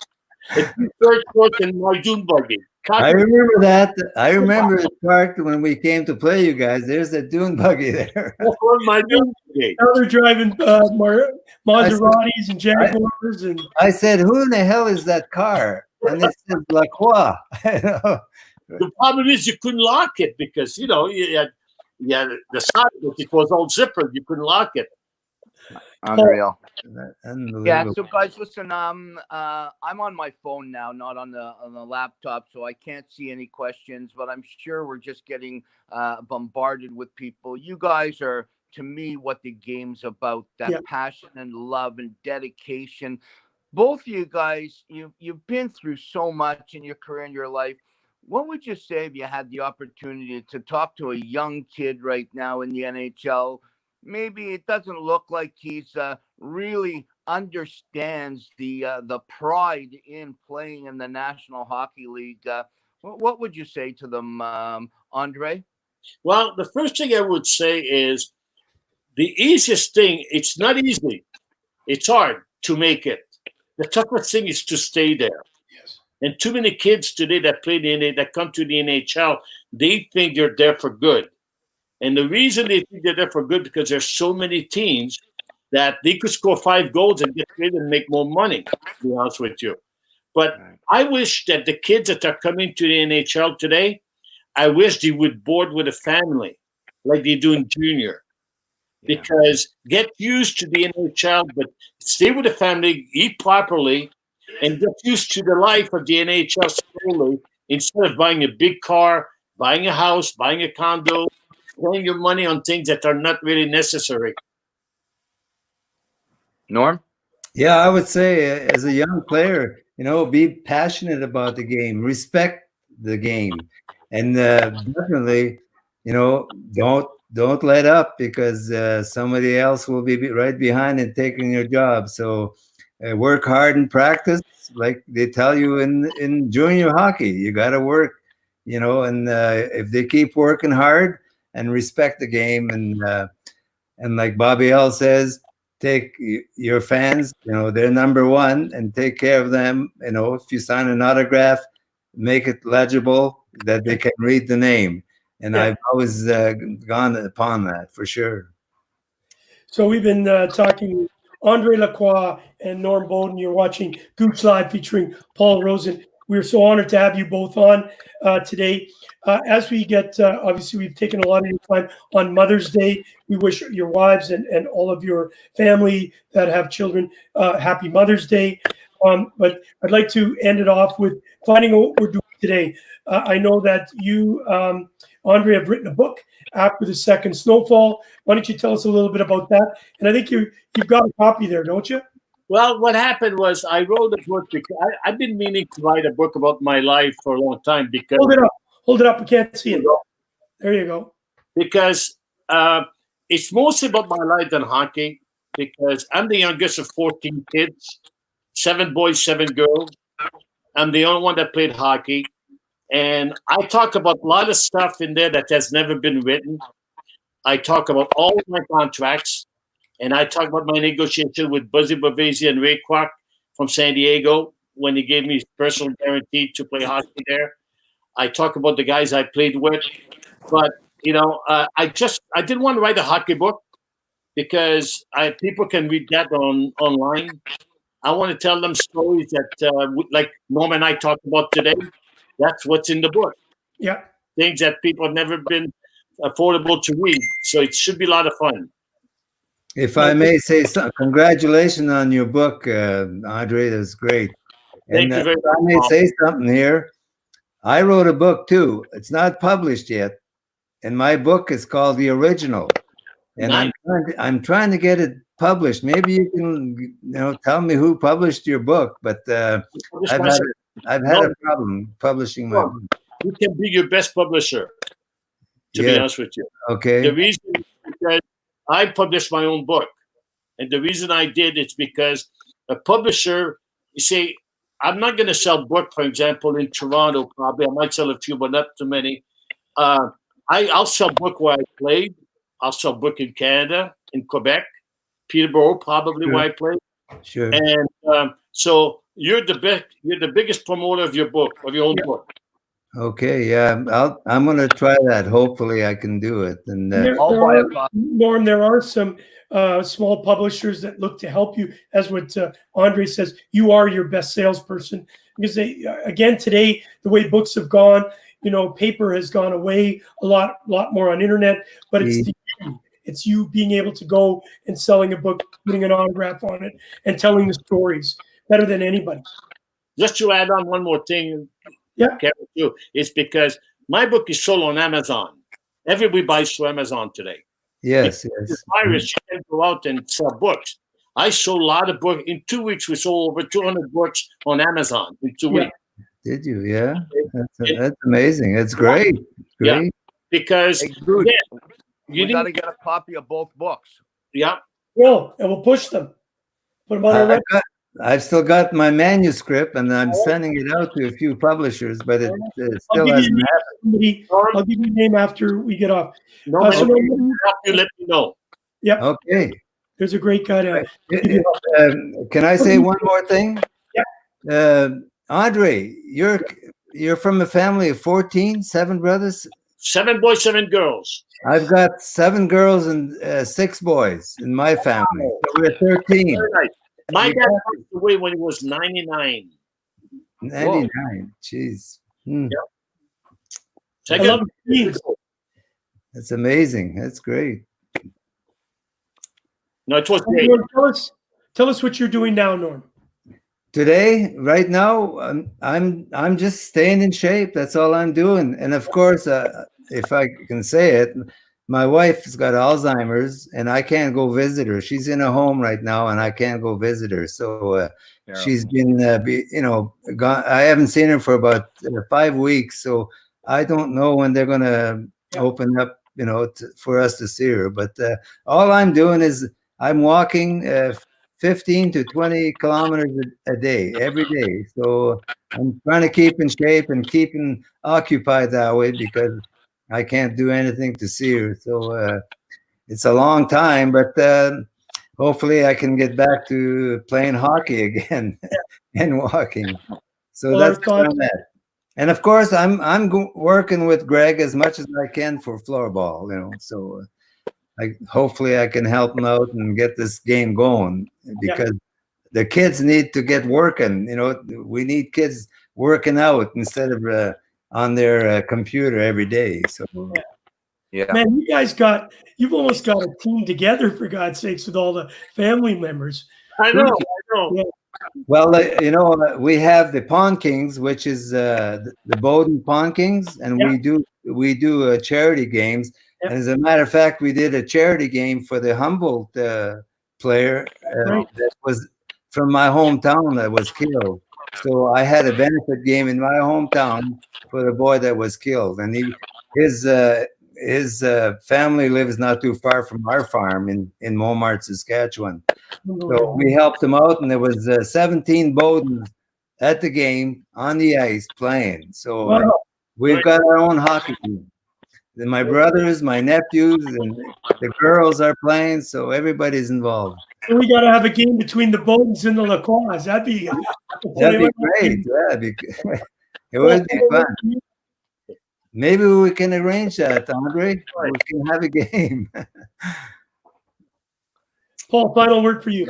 It's third court in my dune buggy. I remember that. I remember the part when we came to play you guys. There's a dune buggy there. That's my dune buggy. Now they're driving Maseratis and Jaguars. And I said, "Who in the hell is that car?" And it said Lacroix. The problem is you couldn't lock it because, you know, you had the side, but it was all zippered. You couldn't lock it. Unreal. Unbelievable. Yeah. So guys, listen. I'm on my phone now, not on the laptop, so I can't see any questions. But I'm sure we're just getting bombarded with people. You guys are, to me, what the game's about. That passion and love and dedication. Both of you guys, you've been through so much in your career and your life. What would you say if you had the opportunity to talk to a young kid right now in the NHL? maybe it doesn't look like he's really understands the pride in playing in the National Hockey League. What would you say to them, Andre? Well, the first thing I would say is the easiest thing, it's not easy. It's hard to make it. The toughest thing is to stay there. Yes. And too many kids today that play the NHL, that come to the NHL, they think they're there for good. And the reason they think they're there for good because there's so many teams that they could score 5 goals and get traded and make more money, to be honest with you. But I wish that the kids that are coming to the NHL today, I wish they would board with a family like they do in junior. Because get used to the NHL, but stay with the family, eat properly, and get used to the life of the NHL slowly instead of buying a big car, buying a house, buying a condo, spending your money on things that are not really necessary. Norm? Yeah, I would say as a young player, be passionate about the game, respect the game, and definitely, don't let up because somebody else will be right behind and taking your job. So work hard and practice, like they tell you in junior hockey. You got to work, and if they keep working hard and respect the game, and like Bobby L says, take your fans, they're number one, and take care of them. If you sign an autograph, make it legible that they can read the name. And I've always gone upon that for sure. So we've been talking with Andre Lacroix and Norm Bowden. You're watching Gooch Live featuring Paul Rosen. We're so honored to have you both on today. As we get, obviously, we've taken a lot of your time on Mother's Day. We wish your wives and all of your family that have children happy Mother's Day. But I'd like to end it off with finding out what we're doing today. I know that you, Andre, have written a book after the second snowfall. Why don't you tell us a little bit about that? And I think you've got a copy there, don't you? Well, what happened was I wrote a book because I've been meaning to write a book about my life for a long time. Because Hold it up. We can't see it. There you go. Because it's mostly about my life than hockey. Because I'm the youngest of 14 kids, 7 boys, 7 girls. I'm the only one that played hockey. And I talk about a lot of stuff in there that has never been written. I talk about all of my contracts. And I talk about my negotiation with Buzzy Bavasi and Ray Kwok from San Diego when he gave me personal guarantee to play hockey there. I talk about the guys I played with. But, I didn't want to write a hockey book because people can read that online. I want to tell them stories that, like Norm and I talked about today. That's what's in the book. Yeah. Things that people have never been affordable to read. So it should be a lot of fun. If I may say something, congratulations on your book, Andre. That's great. Thank you very much. I may say something here. I wrote a book too. It's not published yet, and my book is called The Original. And nice. I'm trying to get it published. Maybe you can, tell me who published your book. But I've had a problem publishing my book. You can be your best publisher. To be honest with you. Okay. The reason is because I published my own book. And the reason I did is because a publisher, you say, I'm not going to sell book, for example, in Toronto, probably. I might sell a few, but not too many. I'll sell book where I played. I'll sell book in Canada, in Quebec, Peterborough, probably where I played. Sure. And so you're the biggest promoter of your book, of your own book. Okay, yeah, I'm going to try that. Hopefully, I can do it. And Norm, there are some small publishers that look to help you. As what Andre says, you are your best salesperson because again today the way books have gone, paper has gone away a lot more on internet. But it's you being able to go and selling a book, putting an autograph on it, and telling the stories better than anybody. Just to add on one more thing. Yeah, it's because my book is sold on Amazon. Everybody buys through Amazon today. Yes. Irish, you can go out and sell books. I sold a lot of books. In 2 weeks, we sold over 200 books on Amazon in 2 weeks. Did you? Yeah. That's amazing. It's great. Great. Yeah. Because We got to get a copy of both books. Yeah. Well, and we'll push them. Put them on our website. I've still got my manuscript, and I'm sending it out to a few publishers, but it still hasn't happened. I'll give you a name after we get off. No, so you let me know. Yep. Okay. There's a great guy to. Can I say one more thing? Yeah. Andre, you're from a family of 14, 7 brothers? 7 boys, 7 girls. I've got 7 girls and 6 boys in my family. So we're 13. Very nice. My dad passed away when he was 99. 99. Jeez. Yep. I love it. That's amazing. That's great. No, it was great. Tell us what you're doing now, Norm. Today, right now, I'm just staying in shape. That's all I'm doing. And of course, if I can say it, my wife's got Alzheimer's, and I can't go visit her. She's in a home right now, and I can't go visit her. So she's been, gone. I haven't seen her for about 5 weeks. So I don't know when they're going to open up, for us to see her. But all I'm doing is I'm walking 15 to 20 kilometers a day, every day. So I'm trying to keep in shape and keeping occupied that way because I can't do anything to see her. So it's a long time, but hopefully I can get back to playing hockey again and walking. So that's where I'm at. And of course, I'm working with Greg as much as I can for floorball, so hopefully I can help him out and get this game going because the kids need to get working. We need kids working out instead of on their computer every day. So, man, you've almost got a team together, for God's sakes, with all the family members. I know. Yeah. Well, we have the Pawn Kings, which is the Bowden Pawn Kings, and we do charity games. And as a matter of fact, we did a charity game for the Humboldt player that was from my hometown that was killed. So I had a benefit game in my hometown for the boy that was killed, and his family lives not too far from our farm in Momart, Saskatchewan. So we helped him out, and there was 17 Bowdens at the game on the ice playing. So we've got our own hockey team. And my brothers, my nephews, and the girls are playing, so everybody's involved. And we got to have a game between the Bowdens and the Lacroix. That'd be great. Yeah, it would be fun. Maybe we can arrange that, Andre. We can have a game. Paul, final word for you.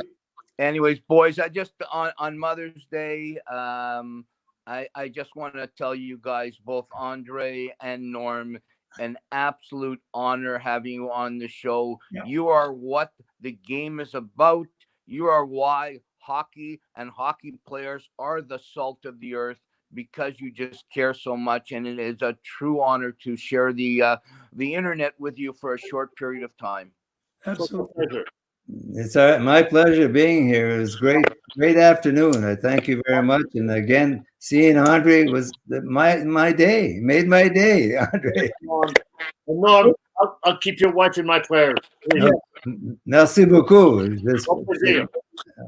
Anyways, boys, I just on Mother's Day, I just want to tell you guys, both Andre and Norm, an absolute honor having you on the show. Yeah. You are what the game is about. You are why hockey and hockey players are the salt of the earth, because you just care so much, and it is a true honor to share the internet with you for a short period of time. Absolutely. It's my pleasure being here. It was great afternoon. I thank you very much. And again, seeing Andre was my day. Made my day, Andre. No, I'll keep your wife in my prayers. Merci beaucoup.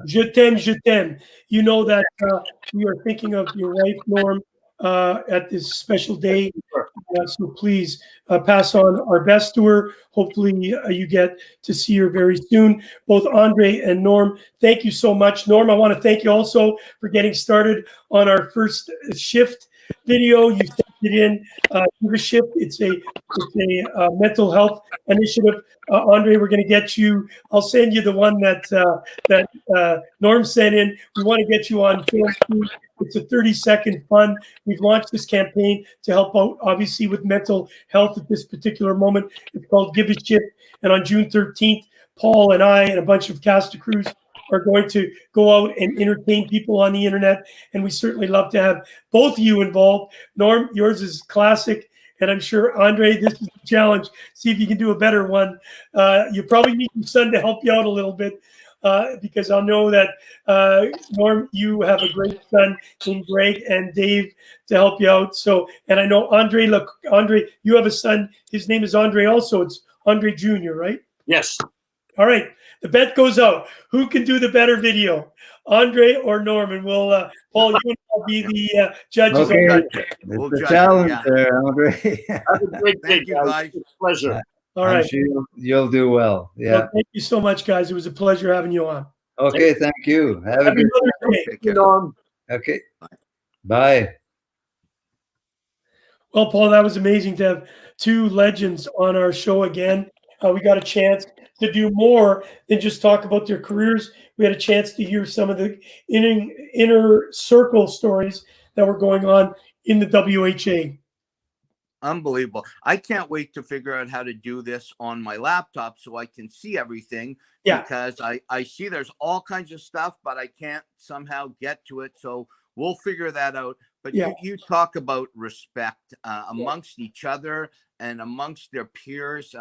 Je t'aime. You know that we are thinking of your wife, Norm, at this special day. So please pass on our best to her. Hopefully you get to see her very soon. Both Andre and Norm, thank you so much. Norm, I want to thank you also for getting started on our first shift video. You sent it in to the shift. It's a mental health initiative. Andre, we're going to get you. I'll send you the one that Norm sent in. We want to get you on film too. It's a 30-second fun. We've launched this campaign to help out, obviously, with mental health at this particular moment. It's called Give a Shit. And on June 13th, Paul and I and a bunch of cast and crews are going to go out and entertain people on the internet. And we certainly love to have both of you involved. Norm, yours is classic. And I'm sure, Andre, this is a challenge. See if you can do a better one. You probably need your son to help you out a little bit. Because I know that, Norm, you have a great son named Greg and Dave to help you out. So, and I know Andre, you have a son. His name is Andre also. It's Andre Jr., right? Yes. All right. The bet goes out. Who can do the better video, Andre or Norman? Will Paul, you and I'll be the judges. Okay, On We'll it's a judge it, challenge yeah. there, Andre. Have a great day, Thank you, guys. It's a pleasure. All I'm right. sure you'll do well. Yeah. Well, thank you so much, guys. It was a pleasure having you on. Okay, thank you. Have a Happy good Mother's Day. Take care. Okay. Bye. Well, Paul, that was amazing to have two legends on our show again. We got a chance to do more than just talk about their careers. We had a chance to hear some of the inner circle stories that were going on in the WHA. Unbelievable. I can't wait to figure out how to do this on my laptop so I can see everything. Yeah. Because I see there's all kinds of stuff, but I can't somehow get to it. So we'll figure that out. But Yeah. you talk about respect amongst each other and amongst their peers.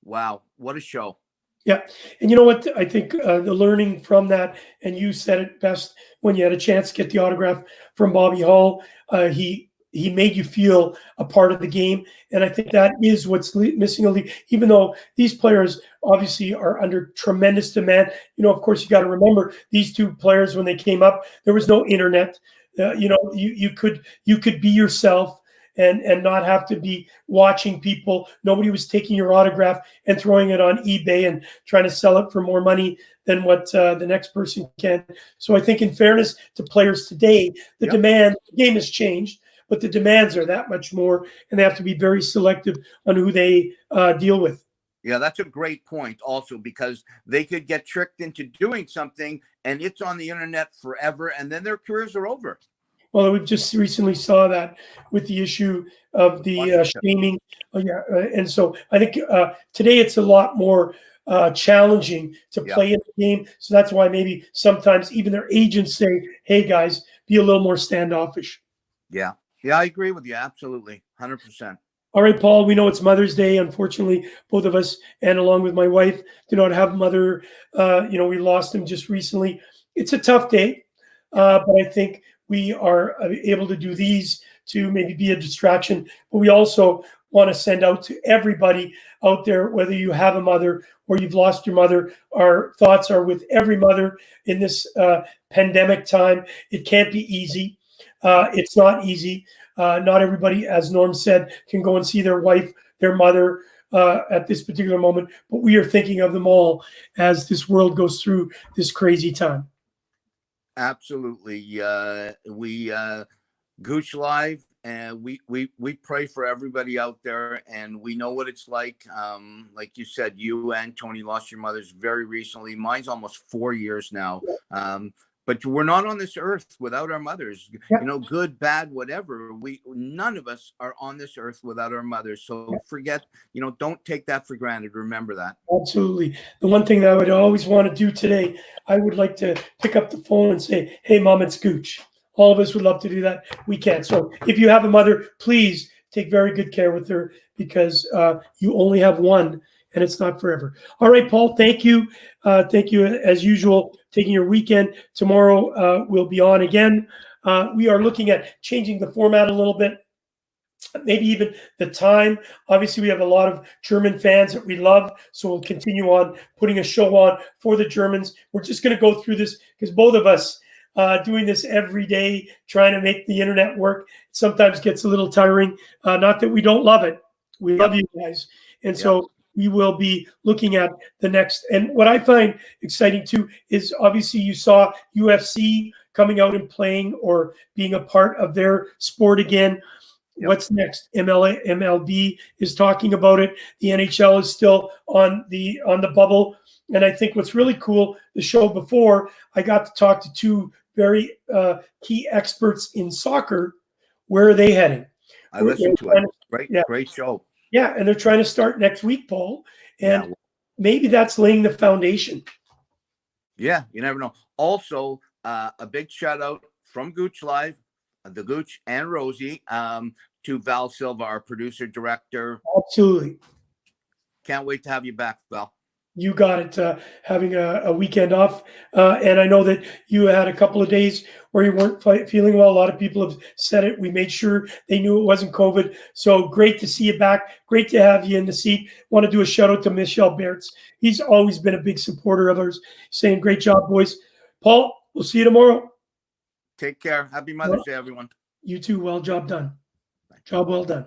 Wow, what a show. Yeah. And you know what? I think the learning from that, and you said it best when you had a chance to get the autograph from Bobby Hull, he made you feel a part of the game. And I think that is what's missing a league, even though these players obviously are under tremendous demand. You know, of course, you got to remember these two players, when they came up, there was no internet. You know, you could be yourself and not have to be watching people. Nobody was taking your autograph and throwing it on eBay and trying to sell it for more money than what the next person can. So I think, in fairness to players today, the game has changed, but the demands are that much more, and they have to be very selective on who they deal with. Yeah, that's a great point also, because they could get tricked into doing something and it's on the internet forever, and then their careers are over. Well, we just recently saw that with the issue of the shaming. And so I think today it's a lot more challenging to play in the game. So that's why maybe sometimes even their agents say, hey, guys, be a little more standoffish. Yeah. Yeah, I agree with you. Absolutely. 100%. All right, Paul, we know it's Mother's Day. Unfortunately, both of us, and along with my wife, do not have a mother. We lost him just recently. It's a tough day, but I think we are able to do these to maybe be a distraction. But we also want to send out to everybody out there, whether you have a mother or you've lost your mother. Our thoughts are with every mother in this pandemic time. It can't be easy. It's not easy. Not everybody, as Norm said, can go and see their wife, their mother at this particular moment. But we are thinking of them all as this world goes through this crazy time. Absolutely. We Gooch Live, and we pray for everybody out there, and we know what it's like. Like you said, you and Tony lost your mothers very recently. Mine's almost 4 years now. But we're not on this earth without our mothers. You know, good, bad, whatever. None of us are on this earth without our mothers. So don't take that for granted. Remember that. Absolutely. The one thing that I would always want to do today, I would like to pick up the phone and say, hey, Mom, it's Gooch. All of us would love to do that. We can't. So if you have a mother, please take very good care with her, because you only have one, and it's not forever. All right, Paul, thank you. Thank you, as usual, taking your weekend. Tomorrow we'll be on again. We are looking at changing the format a little bit, maybe even the time. Obviously, we have a lot of German fans that we love, so we'll continue on putting a show on for the Germans. We're just going to go through this because both of us doing this every day, trying to make the internet work, sometimes gets a little tiring. Not that we don't love it. We love you guys. And so we will be looking at the next. And what I find exciting too is, obviously you saw UFC coming out and playing or being a part of their sport again. What's next? MLB is talking about it. The NHL is still on the bubble. And I think what's really cool, the show before, I got to talk to two very key experts in soccer. Where are they heading? I listened to it. Great show. Yeah, and they're trying to start next week, Paul. And maybe that's laying the foundation. Yeah, you never know. Also, a big shout out from Gooch Live, the Gooch and Rosie, to Val Silva, our producer director. Absolutely. Can't wait to have you back, Val. You got it. Having a weekend off, and I know that you had a couple of days where you weren't feeling well. A lot of people have said it. We made sure they knew it wasn't COVID. So great to see you back. Great to have you in the seat. Want to do a shout out to Michel Bertz. He's always been a big supporter of ours, saying great job, boys. Paul, we'll see you tomorrow. Take care. Happy Mother's Day, everyone. You too. Well, job done. Job well done.